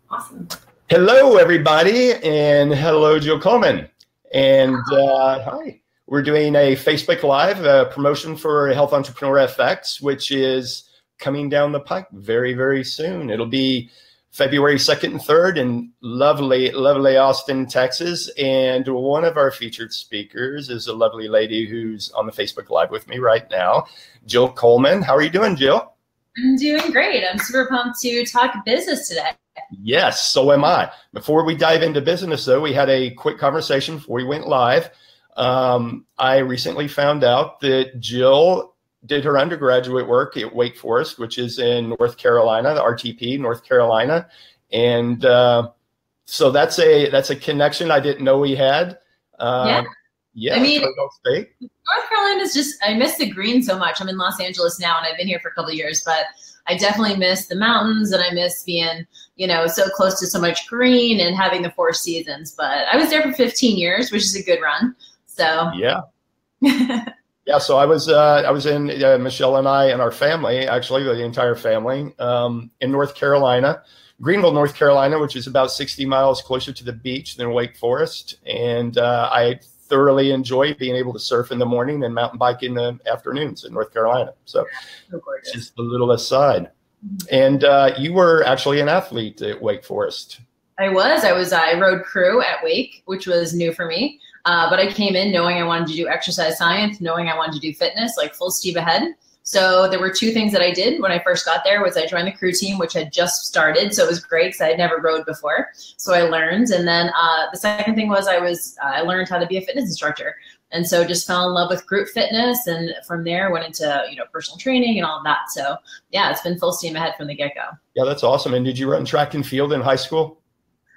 Awesome. Hello, everybody, and hello, Jill Coleman. And hi, we're doing a Facebook Live promotion for Health Entrepreneur FX, which is coming down the pike very, very soon. It'll be February 2nd and 3rd in lovely, lovely Austin, Texas. And one of our featured speakers is a lovely lady who's on the Facebook Live with me right now, Jill Coleman. How are you doing, Jill? I'm doing great. I'm super pumped to talk business today. Yes, so am I. Before we dive into business, though, we had a quick conversation before we went live. I recently found out that Jill did her undergraduate work at Wake Forest, which is in North Carolina, the RTP, North Carolina. And so that's a connection I didn't know we had. Yeah, I mean, North Carolina is just, I miss the green so much. I'm in Los Angeles now, and I've been here for a couple of years, but I definitely miss the mountains, and I miss being, you know, so close to so much green and having the 4 seasons. But I was there for 15 years, which is a good run. So yeah. Yeah, so I was in Michelle and I and our family, actually the entire family, in North Carolina, Greenville, North Carolina, which is about 60 miles closer to the beach than Wake Forest. And I thoroughly enjoy being able to surf in the morning and mountain bike in the afternoons in North Carolina. So just a little aside. And you were actually an athlete at Wake Forest. I rode crew at Wake, which was new for me. But I came in knowing I wanted to do exercise science, knowing I wanted to do fitness, like full steam ahead. So there were 2 things that I did when I first got there. Was I joined the crew team, which had just started. So it was great because I had never rode before. So I learned. And then the second thing was I learned how to be a fitness instructor. And so just fell in love with group fitness. And from there went into, personal training and all of that. So yeah, it's been full steam ahead from the get-go. Yeah, that's awesome. And did you run track and field in high school?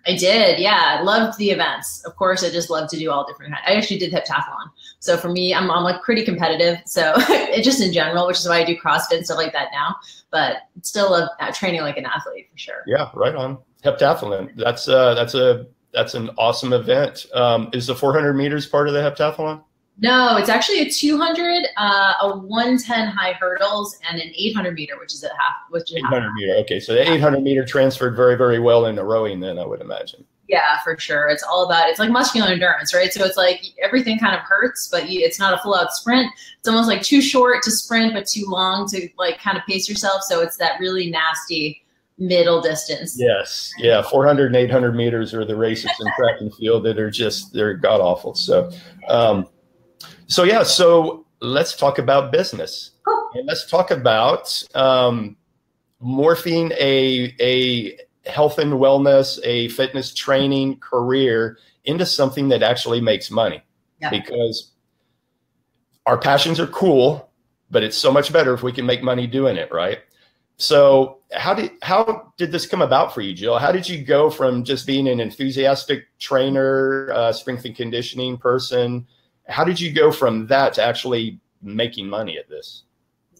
I did, yeah. I loved the events. Of course, I just love to do all different kinds. I actually did heptathlon. So for me, I'm like pretty competitive. So it just in general, which is why I do CrossFit and stuff like that now. But still love training like an athlete for sure. Yeah, right on. Heptathlon. That's an awesome event. Is the 400 meters part of the heptathlon? No, it's actually a 200, a 110 high hurdles, and an 800 meter, which is 800 meter. Okay, so the 800 meter transferred very, very well into rowing then, I would imagine. Yeah, for sure. It's all about, it's like muscular endurance, right? So it's like everything kind of hurts, but it's not a full out sprint. It's almost like too short to sprint, but too long to like kind of pace yourself. So it's that really nasty middle distance. Yes. Yeah. 400 and 800 meters are the races in track and field that are just, they're god awful. So, so let's talk about business. Cool. And let's talk about morphing a health and wellness, a fitness training career into something that actually makes money. Yeah. Because our passions are cool, but it's so much better if we can make money doing it, right? So how did this come about for you, Jill? How did you go from just being an enthusiastic trainer, strength and conditioning person? How did you go from that to actually making money at this?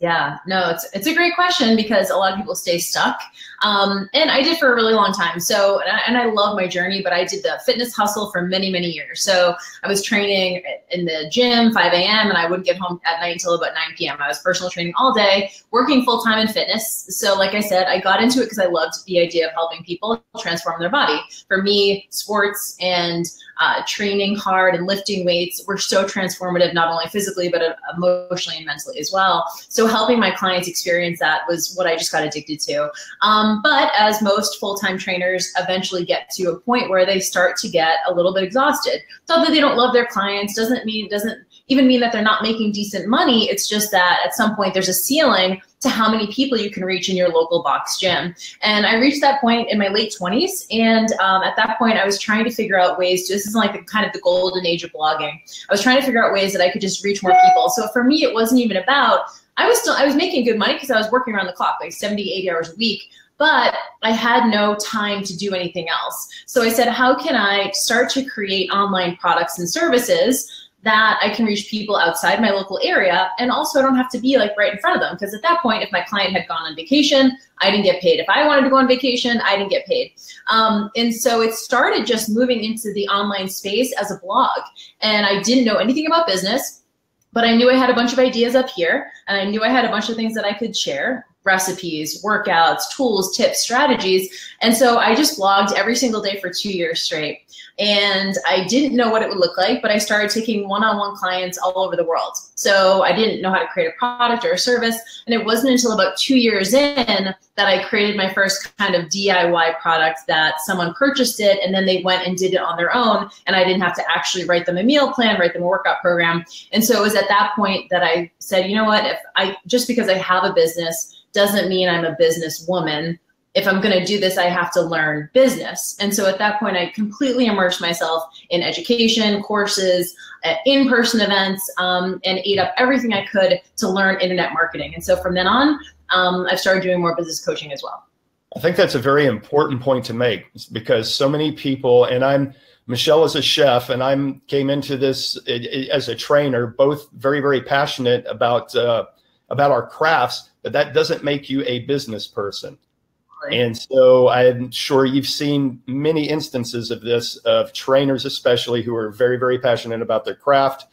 Yeah, no, it's a great question because a lot of people stay stuck. And I did for a really long time. So, and I love my journey, but I did the fitness hustle for many, many years. So I was training in the gym, 5 a.m. and I wouldn't get home at night until about 9 p.m. I was personal training all day, working full time in fitness. So like I said, I got into it because I loved the idea of helping people transform their body. For me, sports and training hard and lifting weights were so transformative, not only physically, but emotionally and mentally as well. So helping my clients experience that was what I just got addicted to. But as most full-time trainers eventually get to a point where they start to get a little bit exhausted. It's not that they don't love their clients, doesn't even mean that they're not making decent money. It's just that at some point there's a ceiling to how many people you can reach in your local box gym. And I reached that point in my late 20s. And at that point I was trying to figure out ways to, this is like kind of the golden age of blogging. I was trying to figure out ways that I could just reach more people. So for me, it wasn't even about, I was making good money because I was working around the clock, like 70, 80 hours a week, but I had no time to do anything else. So I said, how can I start to create online products and services that I can reach people outside my local area, and also I don't have to be like right in front of them, because at that point, if my client had gone on vacation, I didn't get paid. If I wanted to go on vacation, I didn't get paid. And so it started just moving into the online space as a blog, and I didn't know anything about business, but I knew I had a bunch of ideas up here, and I knew I had a bunch of things that I could share. recipes, workouts, tools, tips, strategies. And so I just blogged every single day for 2 years straight. And I didn't know what it would look like, but I started taking one-on-one clients all over the world. So I didn't know how to create a product or a service. And it wasn't until about 2 years in that I created my first kind of DIY product that someone purchased it and then they went and did it on their own. And I didn't have to actually write them a meal plan, write them a workout program. And so it was at that point that I said, you know what, just because I have a business doesn't mean I'm a businesswoman. If I'm going to do this, I have to learn business. And so at that point, I completely immersed myself in education, courses, in-person events, and ate up everything I could to learn internet marketing. And so from then on, I've started doing more business coaching as well. I think that's a very important point to make, because so many people, and Michelle is a chef, and I came into this as a trainer, both very, very passionate about our crafts, but that doesn't make you a business person. Right. And so I'm sure you've seen many instances of this, of trainers especially, who are very, very passionate about their craft,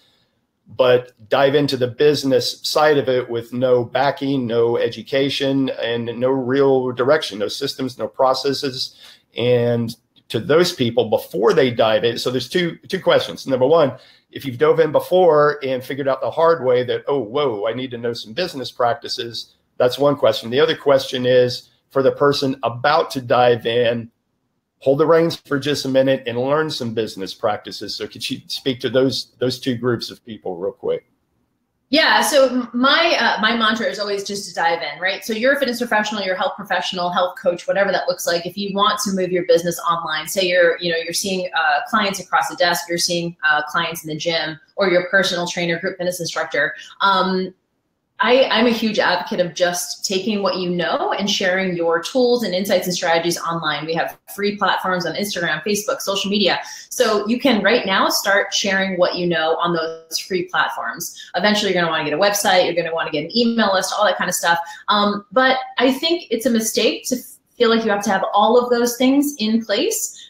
but dive into the business side of it with no backing, no education, and no real direction, no systems, no processes. And to those people, before they dive in, so there's two questions. Number one, if you've dove in before and figured out the hard way that, oh, whoa, I need to know some business practices, that's one question. The other question is, for the person about to dive in, hold the reins for just a minute and learn some business practices. So could you speak to those two groups of people real quick? Yeah, so my mantra is always just to dive in, right? So you're a fitness professional, you're a health professional, health coach, whatever that looks like. If you want to move your business online, say you're seeing clients across the desk, you're seeing clients in the gym, or you're a personal trainer, group fitness instructor. I'm a huge advocate of just taking what you know and sharing your tools and insights and strategies online. We have free platforms on Instagram, Facebook, social media. So you can right now start sharing what you know on those free platforms. Eventually, you're going to want to get a website. You're going to want to get an email list, all that kind of stuff. But I think it's a mistake to feel like you have to have all of those things in place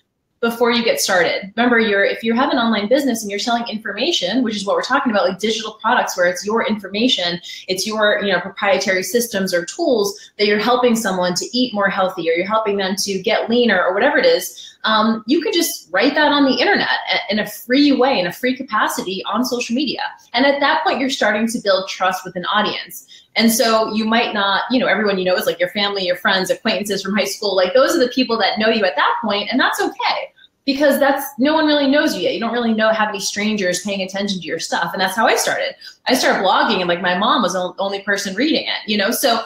before you get started. Remember, if you have an online business and you're selling information, which is what we're talking about, like digital products where it's your information, it's your proprietary systems or tools that you're helping someone to eat more healthy, or you're helping them to get leaner, or whatever it is, you can just write that on the internet in a free way, in a free capacity on social media. And at that point, you're starting to build trust with an audience. And so you might not, everyone you know is like your family, your friends, acquaintances from high school. Like those are the people that know you at that point, and that's okay. Because no one really knows you yet. You don't really have any strangers paying attention to your stuff. And that's how I started. I started blogging, and like my mom was the only person reading it, So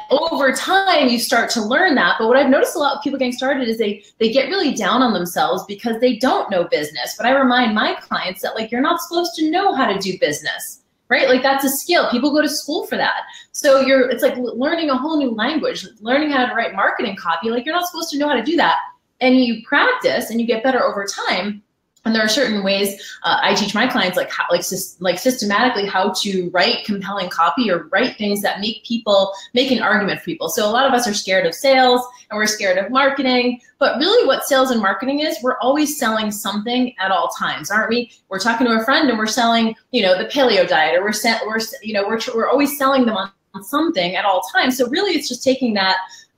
over time you start to learn that. But what I've noticed a lot of people getting started is they get really down on themselves because they don't know business. But I remind my clients that like, you're not supposed to know how to do business, right? Like that's a skill. People go to school for that. So it's like learning a whole new language, learning how to write marketing copy. Like you're not supposed to know how to do that. And you practice and you get better over time. And there are certain ways I teach my clients like systematically how to write compelling copy or write things that make an argument for people. So a lot of us are scared of sales and we're scared of marketing, but really what sales and marketing is, we're always selling something at all times, aren't we? We're talking to a friend and we're selling, the paleo diet, or we're always selling them on something at all times. So really it's just taking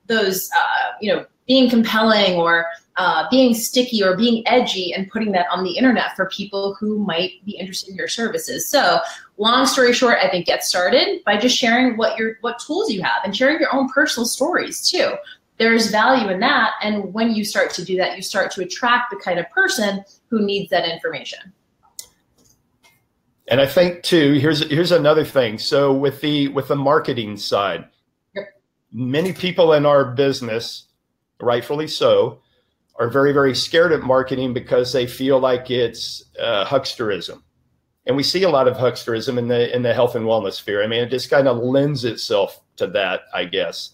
those being compelling or being sticky or being edgy and putting that on the internet for people who might be interested in your services. So long story short, I think get started by just sharing what tools you have and sharing your own personal stories too. There's value in that. And when you start to do that, you start to attract the kind of person who needs that information. And I think too, here's another thing. So with the marketing side, many people in our business, rightfully so, are very, very scared of marketing because they feel like it's hucksterism. And we see a lot of hucksterism in the health and wellness sphere. I mean, it just kind of lends itself to that, I guess.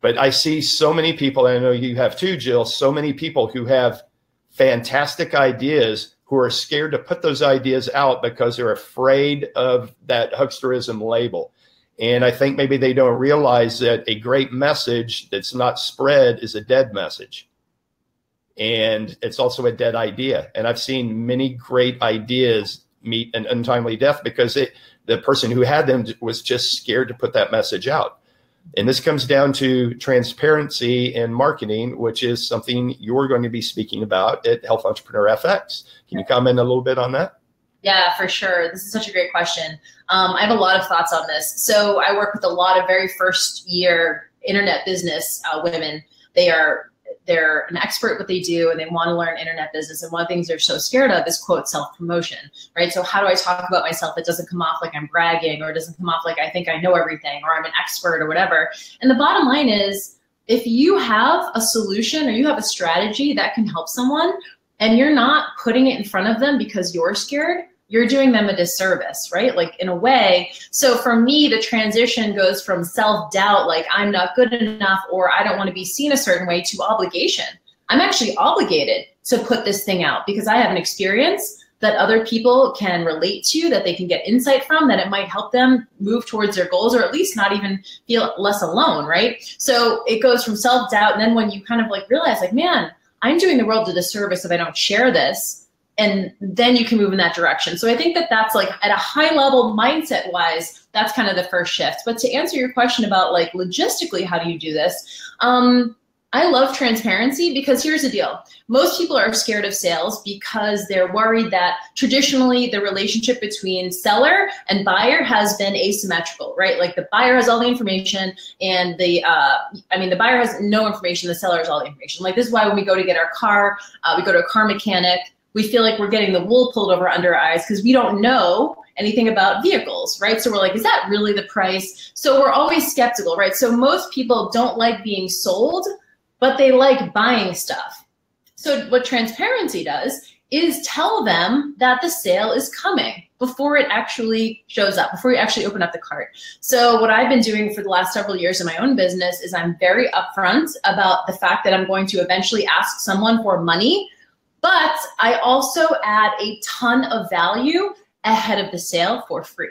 But I see so many people, and I know you have too, Jill, so many people who have fantastic ideas who are scared to put those ideas out because they're afraid of that hucksterism label. And I think maybe they don't realize that a great message that's not spread is a dead message. And it's also a dead idea. And I've seen many great ideas meet an untimely death because the person who had them was just scared to put that message out. And this comes down to transparency in marketing, which is something you're going to be speaking about at Health Entrepreneur FX. Can you comment a little bit on that? Yeah, for sure. This is such a great question. I have a lot of thoughts on this. So I work with a lot of very first year internet business women. They're an expert at what they do, and they want to learn internet business. And one of the things they're so scared of is, quote, self-promotion, right? So how do I talk about myself that doesn't come off like I'm bragging, or doesn't come off like I think I know everything, or I'm an expert or whatever? And the bottom line is, if you have a solution or you have a strategy that can help someone, and you're not putting it in front of them because you're scared, you're doing them a disservice, right? Like, in a way. So for me, the transition goes from self-doubt, like I'm not good enough, or I don't want to be seen a certain way, to obligation. I'm actually obligated to put this thing out because I have an experience that other people can relate to, that they can get insight from, that it might help them move towards their goals, or at least not even feel less alone, right? So it goes from self-doubt, and then when you kind of like realize, like, man, I'm doing the world a disservice if I don't share this, and then you can move in that direction. So I think that that's, like, at a high level mindset wise, that's kind of the first shift. But to answer your question about, like, logistically, how do you do this? I love transparency, because here's the deal. Most people are scared of sales because they're worried that traditionally the relationship between seller and buyer has been asymmetrical, right? Like, the buyer has all the information, and the buyer has no information, the seller has all the information. Like, this is why when we go to get our car, we go to a car mechanic, we feel like we're getting the wool pulled over under our eyes because we don't know anything about vehicles, right? So we're like, is that really the price? So we're always skeptical, right? So most people don't like being sold, but they like buying stuff. So what transparency does is tell them that the sale is coming before it actually shows up, before you actually open up the cart. So what I've been doing for the last several years in my own business is I'm very upfront about the fact that I'm going to eventually ask someone for money, but I also add a ton of value ahead of the sale for free.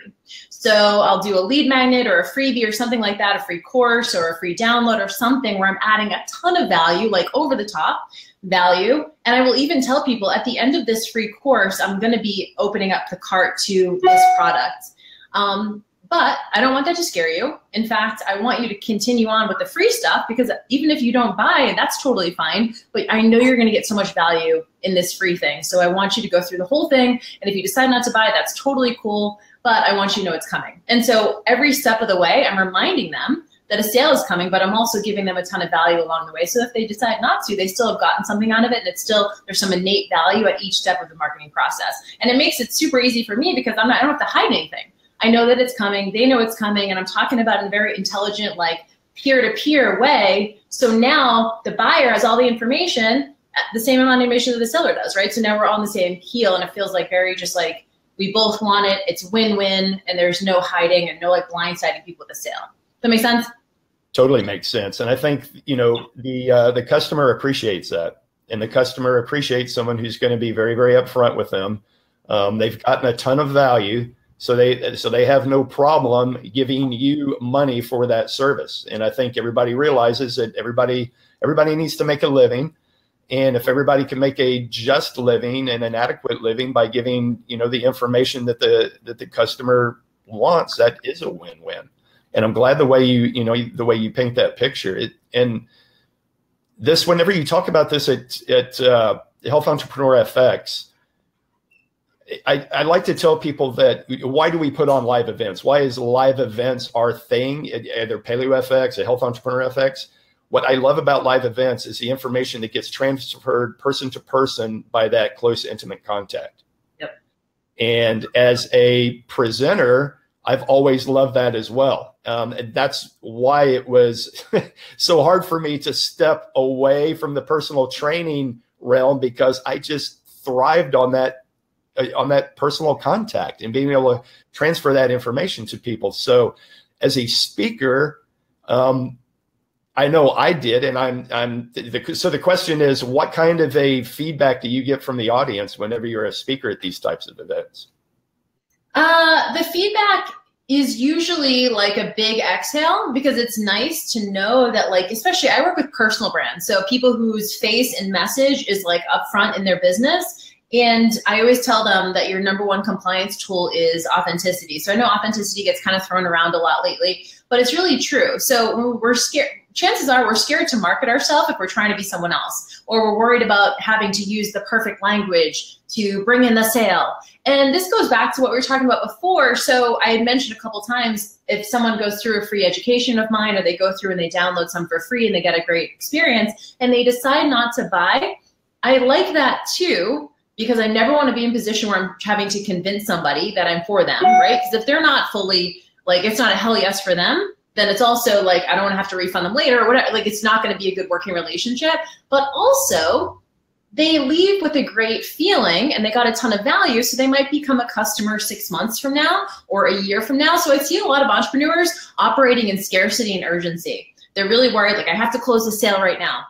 So I'll do a lead magnet or a freebie or something like that, a free course or a free download or something where I'm adding a ton of value, like over the top value. And I will even tell people at the end of this free course, I'm going to be opening up the cart to this product. But I don't want that to scare you. In fact, I want you to continue on with the free stuff, because even if you don't buy, that's totally fine. But I know you're going to get so much value in this free thing. So I want you to go through the whole thing. And if you decide not to buy, that's totally cool. But I want you to know it's coming. And so every step of the way, I'm reminding them that a sale is coming, but I'm also giving them a ton of value along the way. So if they decide not to, they still have gotten something out of it, and it's still, there's some innate value at each step of the marketing process. And it makes it super easy for me because I don't have to hide anything. I know that it's coming, they know it's coming, and I'm talking about it in a very intelligent, like, peer-to-peer way. So now the buyer has all the information, the same amount of information that the seller does, right? So now we're all on the same keel, and it feels like very just like we both want it, it's win-win, and there's no hiding and no like blindsiding people with the sale. Does that make sense? Totally makes sense. And I think, you know, the customer appreciates that, and the customer appreciates someone who's going to be very, very upfront with them. They've gotten a ton of value. So they have no problem giving you money for that service. And I think everybody realizes that everybody needs to make a living. And if everybody can make a just living and an adequate living by giving, you know, the information that the customer wants, that is a win-win. And I'm glad the way the way you paint that picture. And this, whenever you talk about this at Health Entrepreneur FX, I like to tell people that, why do we put on live events? Why is live events our thing at either Paleo FX, at Health Entrepreneur FX? What I love about live events is the information that gets transferred person to person by that close, intimate contact. Yep. And as a presenter, I've always loved that as well. And that's why it was so hard for me to step away from the personal training realm, because I just thrived on that personal contact and being able to transfer that information to people. So as a speaker, I know I did. And so the question is, what kind of a feedback do you get from the audience whenever you're a speaker at these types of events? The feedback is usually like a big exhale, because it's nice to know that, like, especially I work with personal brands. So people whose face and message is like upfront in their business. And I always tell them that your #1 compliance tool is authenticity. So I know authenticity gets kind of thrown around a lot lately, but it's really true. So when we're scared, chances are we're scared to market ourselves if we're trying to be someone else, or we're worried about having to use the perfect language to bring in the sale. And this goes back to what we were talking about before. So I had mentioned a couple times, if someone goes through a free education of mine, or they go through and they download some for free and they get a great experience and they decide not to buy, I like that too, because I never want to be in a position where I'm having to convince somebody that I'm for them, right? Because if they're not fully, like, it's not a hell yes for them, then it's also like, I don't want to have to refund them later or whatever. Like, it's not going to be a good working relationship. But also, they leave with a great feeling and they got a ton of value. So they might become a customer 6 months from now or a year from now. So I see a lot of entrepreneurs operating in scarcity and urgency. They're really worried, like, I have to close the sale right now.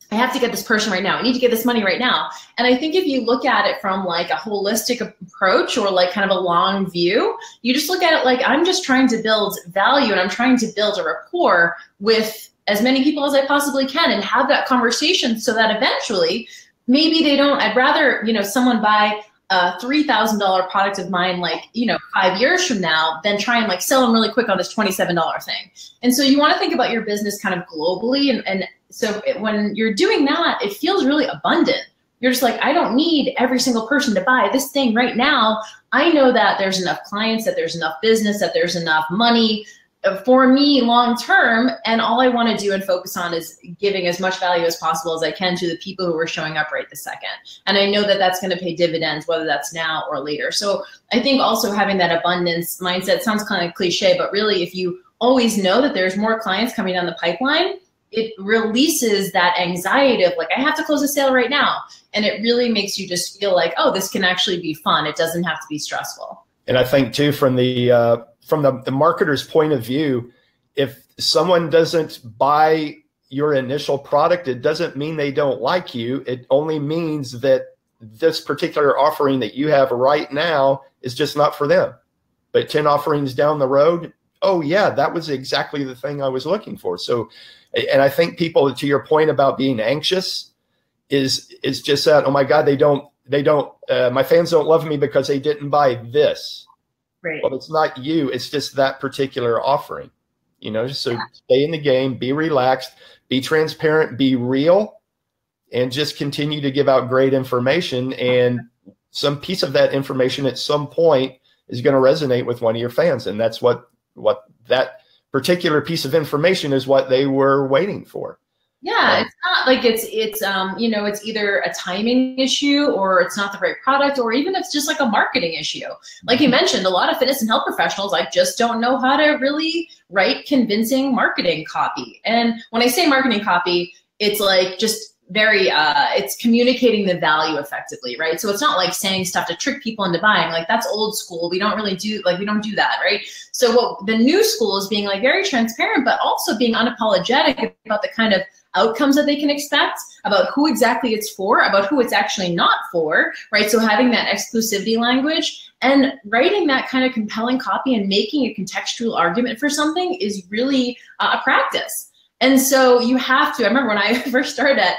I have to get this person right now. I need to get this money right now. And I think if you look at it from like a holistic approach or like kind of a long view, you just look at it like, I'm just trying to build value and I'm trying to build a rapport with as many people as I possibly can and have that conversation so that eventually maybe they don't, I'd rather, you know, someone buy a $3,000 product of mine, like, you know, 5 years from now, than try and like sell them really quick on this $27 thing. And so you want to think about your business kind of globally. And so when you're doing that, it feels really abundant. You're just like, I don't need every single person to buy this thing right now. I know that there's enough clients, that there's enough business, that there's enough money for me long term, and all I want to do and focus on is giving as much value as possible as I can to the people who are showing up right this second. And I know that that's going to pay dividends, whether that's now or later. So I think also having that abundance mindset sounds kind of cliche, but really if you always know that there's more clients coming down the pipeline, it releases that anxiety of like, I have to close a sale right now. And it really makes you just feel like, oh, this can actually be fun. It doesn't have to be stressful. And I think too, from the marketer's point of view, if someone doesn't buy your initial product, it doesn't mean they don't like you. It only means that this particular offering that you have right now is just not for them. But 10 offerings down the road, oh yeah, that was exactly the thing I was looking for. So, and I think people, to your point about being anxious, is just that, oh my God, my fans don't love me because they didn't buy this. Right. Well, it's not you. It's just that particular offering, you know, so stay in the game, be relaxed, be transparent, be real, and just continue to give out great information. And some piece of that information at some point is going to resonate with one of your fans. And that's what that particular piece of information is, what they were waiting for. Yeah, it's not like it's you know, it's either a timing issue or it's not the right product, or even it's just like a marketing issue. Like you mentioned, a lot of fitness and health professionals like just don't know how to really write convincing marketing copy. And when I say marketing copy, it's like just very it's communicating the value effectively, right? So it's not like saying stuff to trick people into buying. Like that's old school. We don't really do, like, we don't do that, right? So what the new school is being like very transparent, but also being unapologetic about the kind of outcomes that they can expect, about who exactly it's for, about who it's actually not for, right? So having that exclusivity language and writing that kind of compelling copy and making a contextual argument for something is really a practice. And so you have to, I remember when I first started at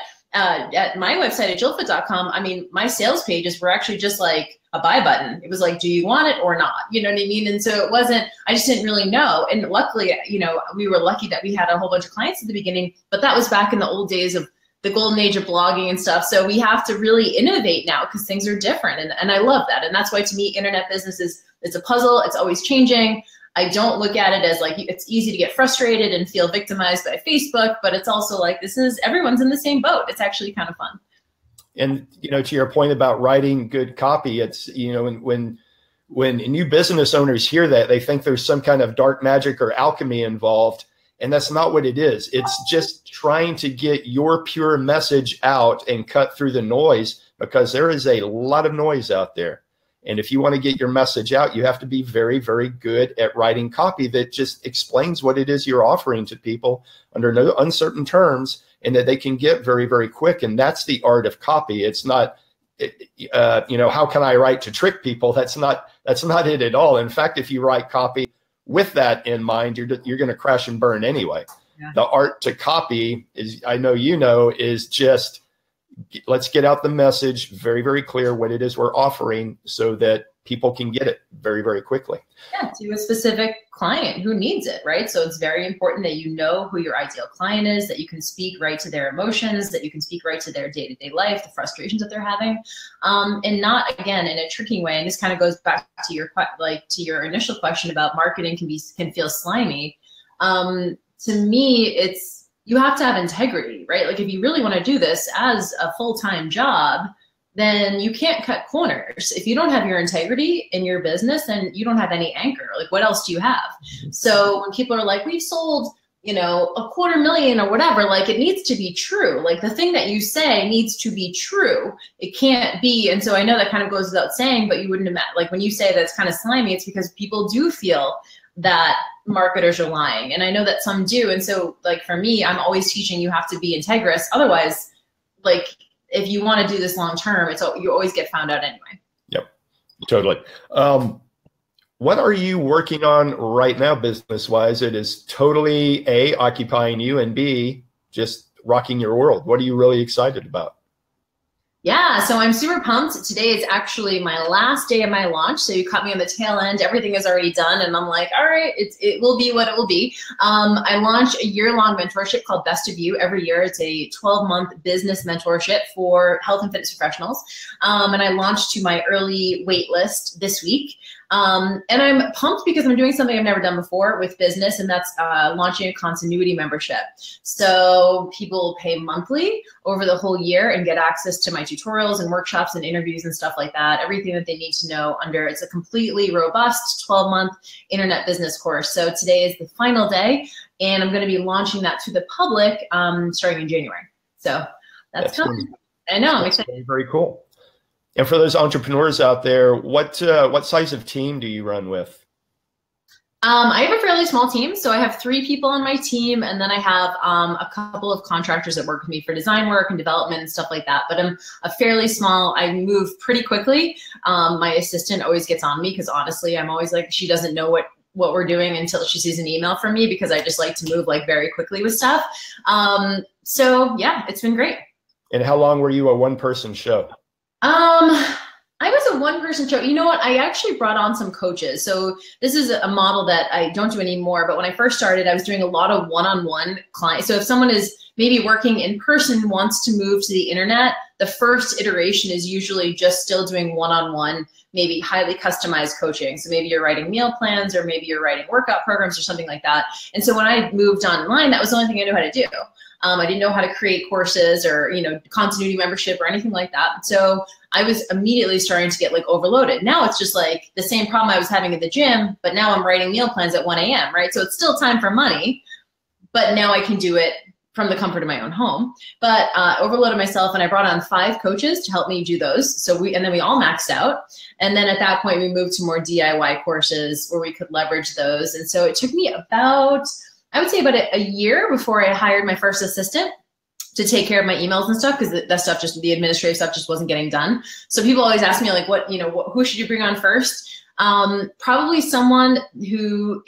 my website at jillfit.com, I mean, my sales pages were actually just like a buy button. It was like, do you want it or not? You know what I mean? And so it wasn't, I just didn't really know. And luckily, you know, we were lucky that we had a whole bunch of clients at the beginning, but that was back in the old days of the golden age of blogging and stuff. So we have to really innovate now because things are different. And I love that. And that's why to me, internet business it's a puzzle. It's always changing. I don't look at it as like, it's easy to get frustrated and feel victimized by Facebook, but it's also like, everyone's in the same boat. It's actually kind of fun. And, you know, to your point about writing good copy, it's, you know, when new business owners hear that, they think there's some kind of dark magic or alchemy involved. And that's not what it is. It's just trying to get your pure message out and cut through the noise, because there is a lot of noise out there. And if you want to get your message out, you have to be very, very good at writing copy that just explains what it is you're offering to people under no uncertain terms, and that they can get very, very quick. And that's the art of copy. It's not, you know, how can I write to trick people? That's not it at all. In fact, if you write copy with that in mind, you're going to crash and burn anyway. Yeah. The art to copy is, I know, you know, is just, let's get out the message very, very clear what it is we're offering, so that people can get it very, very quickly. Yeah, to a specific client who needs it, right? So it's very important that you know who your ideal client is, that you can speak right to their emotions, that you can speak right to their day-to-day life, the frustrations that they're having, and not, again, in a tricking way. And this kind of goes back to your initial question about marketing can feel slimy. To me, you have to have integrity, right? Like if you really want to do this as a full-time job, then you can't cut corners. If you don't have your integrity in your business, then you don't have any anchor. Like what else do you have? So when people are like, we've sold, $250,000 or whatever, like it needs to be true. Like the thing that you say needs to be true. It can't be. And so I know that kind of goes without saying, but you wouldn't imagine, like when you say that it's kind of slimy, it's because people do feel that marketers are lying. And I know that some do. And so like for me, I'm always teaching you have to be integrous. Otherwise, like, if you want to do this long term, you always get found out anyway. Yep, totally. What are you working on right now, business wise? It is totally A, occupying you, and B, just rocking your world. What are you really excited about? Yeah, so I'm super pumped. Today is actually my last day of my launch. So you caught me on the tail end. Everything is already done. And I'm like, all right, it will be what it will be. I launch a year-long mentorship called Best of You every year. It's a 12-month business mentorship for health and fitness professionals. And I launched to my early wait list this week. And I'm pumped because I'm doing something I've never done before with business, and that's launching a continuity membership. So people pay monthly over the whole year and get access to my tutorials and workshops and interviews and stuff like that, everything that they need to know it's a completely robust 12-month internet business course. So today is the final day, and I'm going to be launching that to the public starting in January. So that's coming. I know, I'm excited. Very, very cool. And for those entrepreneurs out there, what size of team do you run with? I have a fairly small team. So I have 3 people on my team, and then I have a couple of contractors that work with me for design work and development and stuff like that. But I'm a fairly small, I move pretty quickly. My assistant always gets on me because honestly, I'm always like, she doesn't know what we're doing until she sees an email from me because I just like to move like very quickly with stuff. So yeah, it's been great. And how long were you a one-person show? I was a one-person show. You know what? I actually brought on some coaches. So this is a model that I don't do anymore. But when I first started, I was doing a lot of one-on-one clients. So if someone is maybe working in person, wants to move to the internet, the first iteration is usually just still doing one-on-one, maybe highly customized coaching. So maybe you're writing meal plans, or maybe you're writing workout programs or something like that. And so when I moved online, that was the only thing I knew how to do. I didn't know how to create courses or, continuity membership or anything like that. So I was immediately starting to get like overloaded. Now it's just like the same problem I was having at the gym, but now I'm writing meal plans at 1 a.m., right? So it's still time for money, but now I can do it from the comfort of my own home. But overloaded myself, and I brought on 5 coaches to help me do those. And then we all maxed out. And then at that point, we moved to more DIY courses where we could leverage those. And so it took me about a year before I hired my first assistant to take care of my emails and stuff, because that stuff, just the administrative stuff, just wasn't getting done. So people always ask me like, who should you bring on first? Probably someone who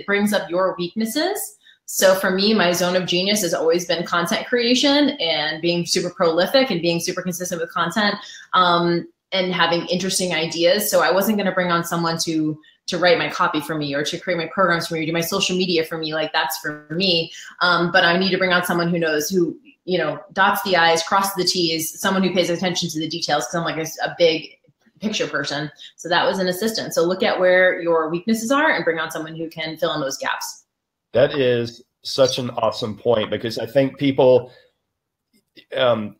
brings up your weaknesses. So for me, my zone of genius has always been content creation and being super prolific and being super consistent with content, and having interesting ideas. So I wasn't going to bring on someone to write my copy for me, or to create my programs for me, or do my social media for me. Like that's for me. But I need to bring on someone who dots the I's, crosses the T's, someone who pays attention to the details, because I'm like a big picture person. So that was an assistant. So look at where your weaknesses are and bring on someone who can fill in those gaps. That is such an awesome point, because I think people,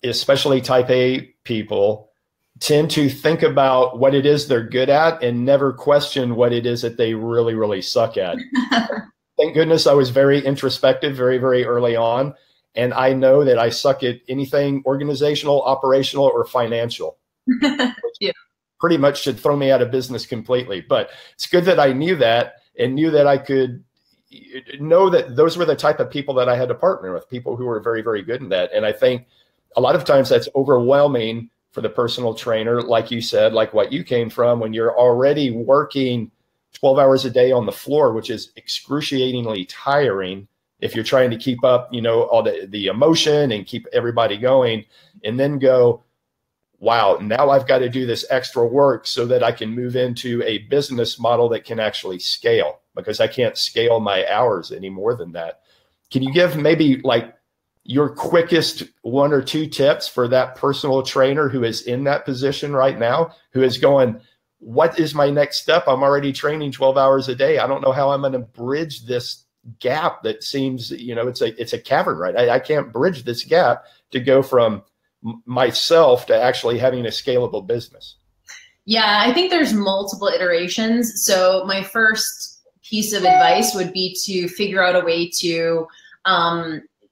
especially type A people, tend to think about what it is they're good at and never question what it is that they really, really suck at. Thank goodness I was very introspective very, very early on. And I know that I suck at anything organizational, operational, or financial. Yeah. Pretty much should throw me out of business completely. But it's good that I knew that, and knew that I could know that those were the type of people that I had to partner with, people who were very, very good in that. And I think a lot of times that's overwhelming for the personal trainer, like you said, like what you came from, when you're already working 12 hours a day on the floor, which is excruciatingly tiring if you're trying to keep up, all the emotion and keep everybody going, and then go, wow, now I've got to do this extra work so that I can move into a business model that can actually scale, because I can't scale my hours any more than that. Can you give maybe like your quickest 1 or 2 tips for that personal trainer who is in that position right now, who is going, what is my next step? I'm already training 12 hours a day. I don't know how I'm going to bridge this gap that seems, you know, it's a cavern, right? I can't bridge this gap to go from myself to actually having a scalable business. Yeah, I think there's multiple iterations. So my first piece of advice would be to figure out a way to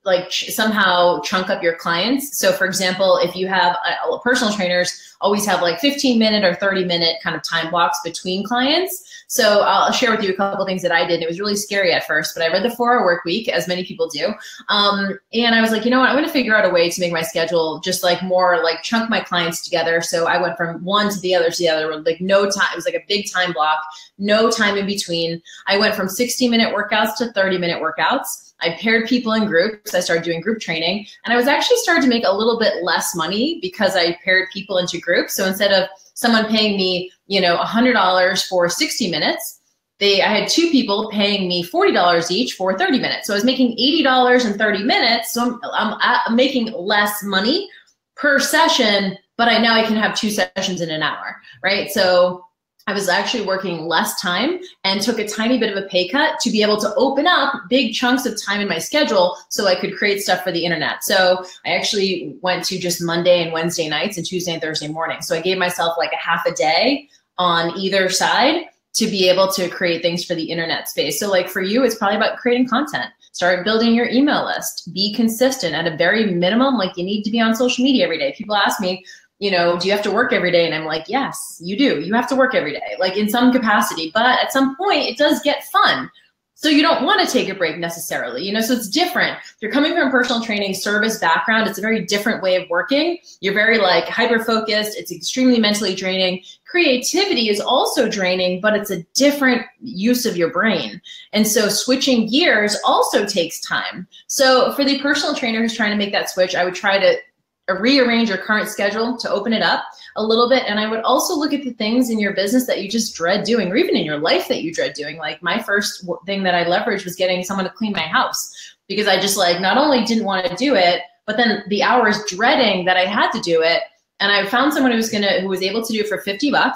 like somehow chunk up your clients. So for example, if you have personal trainers always have like 15-minute or 30-minute kind of time blocks between clients. So I'll share with you a couple of things that I did. It was really scary at first, but I read the 4-Hour Work Week, as many people do. And I was like, you know what, I'm going to figure out a way to make my schedule just like more like chunk my clients together. So I went from one to the other with like no time. It was like a big time block, no time in between. I went from 60-minute workouts to 30-minute workouts. I paired people in groups. I started doing group training, and I was actually starting to make a little bit less money because I paired people into groups. So instead of someone paying me, you know, $100 for 60 minutes, I had 2 people paying me $40 each for 30 minutes. So I was making $80 in 30 minutes. So I'm making less money per session, but now I can have 2 sessions in an hour, right? So I was actually working less time and took a tiny bit of a pay cut to be able to open up big chunks of time in my schedule so I could create stuff for the internet. So I actually went to just Monday and Wednesday nights and Tuesday and Thursday morning. So I gave myself like a half a day on either side to be able to create things for the internet space. So like for you, it's probably about creating content. Start building your email list. Be consistent at a very minimum. Like you need to be on social media every day. People ask me, you know, do you have to work every day? And I'm like, yes, you do. You have to work every day, like in some capacity. But at some point, it does get fun. So you don't want to take a break necessarily, you know, so it's different. If you're coming from a personal training service background, it's a very different way of working. You're very like hyper-focused. It's extremely mentally draining. Creativity is also draining, but it's a different use of your brain. And so switching gears also takes time. So for the personal trainer who's trying to make that switch, I would try to rearrange your current schedule to open it up a little bit. And I would also look at the things in your business that you just dread doing, or even in your life that you dread doing. Like my first thing that I leveraged was getting someone to clean my house, because I just like not only didn't want to do it, but then the hours dreading that I had to do it. And I found someone who was able to do it for $50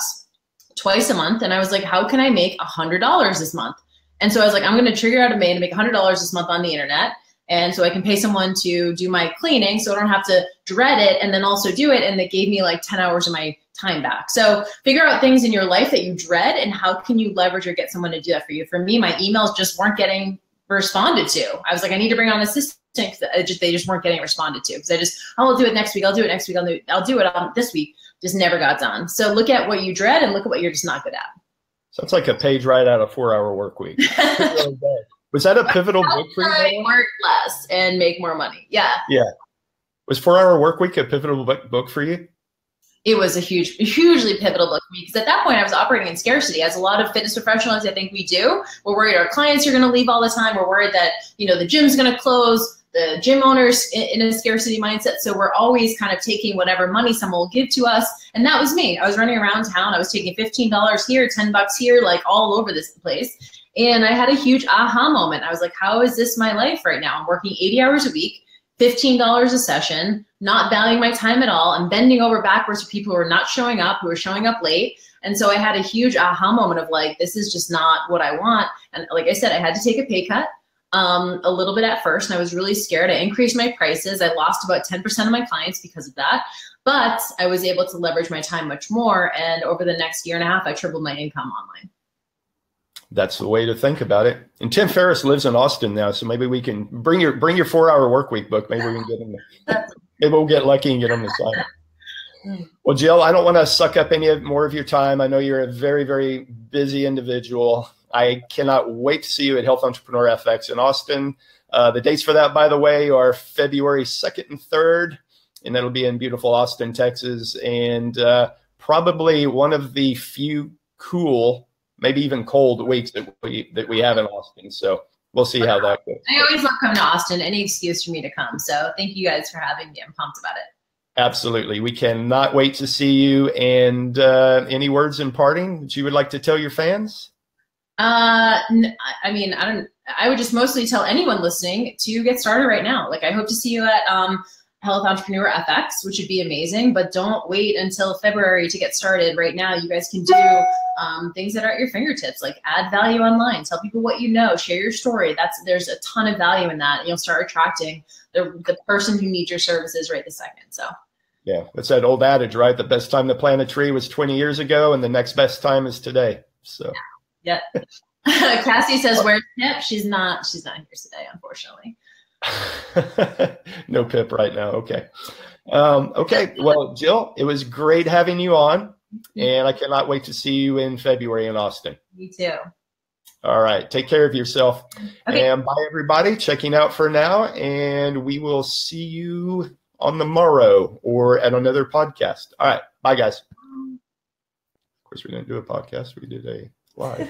twice a month. And I was like, how can I make $100 this month? And so I was like, I'm going to figure out a way to make $100 this month on the internet. And so I can pay someone to do my cleaning so I don't have to dread it and then also do it. And they gave me like 10 hours of my time back. So figure out things in your life that you dread and how can you leverage or get someone to do that for you. For me, my emails just weren't getting responded to. I was like, I need to bring on an assistant. They just weren't getting responded to because I'll do it next week. I'll do it next week. I'll do it this week. Just never got done. So look at what you dread and look at what you're just not good at. Sounds like a page right out of 4-Hour Work Week. Was that a pivotal book for you? Work less and make more money. Yeah. Yeah. Was 4-Hour Work Week a pivotal book for you? It was a hugely pivotal book for me because at that point I was operating in scarcity, as a lot of fitness professionals I think we do. We're worried our clients are going to leave all the time. We're worried that, you know, the gym's going to close. The gym owners in a scarcity mindset. So we're always kind of taking whatever money someone will give to us. And that was me. I was running around town. I was taking $15 here, $10 here, like all over this place. And I had a huge aha moment. I was like, how is this my life right now? I'm working 80 hours a week, $15 a session, not valuing my time at all. I'm bending over backwards for people who are not showing up, who are showing up late. And so I had a huge aha moment of like, this is just not what I want. And like I said, I had to take a pay cut. A little bit at first, and I was really scared. I increased my prices. I lost about 10% of my clients because of that, but I was able to leverage my time much more. And over the next year and a half, I tripled my income online. That's the way to think about it. And Tim Ferriss lives in Austin now, so maybe we can bring your 4-Hour Work Week book. Maybe we can get him. Maybe we'll get lucky and get him to sign it. Well, Jill, I don't want to suck up any more of your time. I know you're a very, very busy individual. I cannot wait to see you at Health Entrepreneur FX in Austin. The dates for that, by the way, are February 2nd and 3rd, and that'll be in beautiful Austin, Texas, and probably one of the few cool, maybe even cold weeks that we have in Austin. So we'll see how that goes. I always love coming to Austin. Any excuse for me to come. So thank you guys for having me. I'm pumped about it. Absolutely. We cannot wait to see you. And any words in parting that you would like to tell your fans? I mean, I would just mostly tell anyone listening to get started right now. Like, I hope to see you at Health Entrepreneur FX, which would be amazing, but don't wait until February to get started. Right now, you guys can do things that are at your fingertips, like add value online, tell people what you know, share your story. There's a ton of value in that. You'll start attracting the person who needs your services right this second. So. Yeah, it's that old adage, right? The best time to plant a tree was 20 years ago, and the next best time is today. So. Yeah. Cassie says, "Where's Pip?" She's not here today, unfortunately. No Pip right now. Okay. Okay. Well, Jill, it was great having you on, and I cannot wait to see you in February in Austin. Me too. All right. Take care of yourself. Okay. And bye, everybody. Checking out for now, and we will see you on the morrow or at another podcast. All right. Bye, guys. Of course, we didn't do a podcast. We did a live.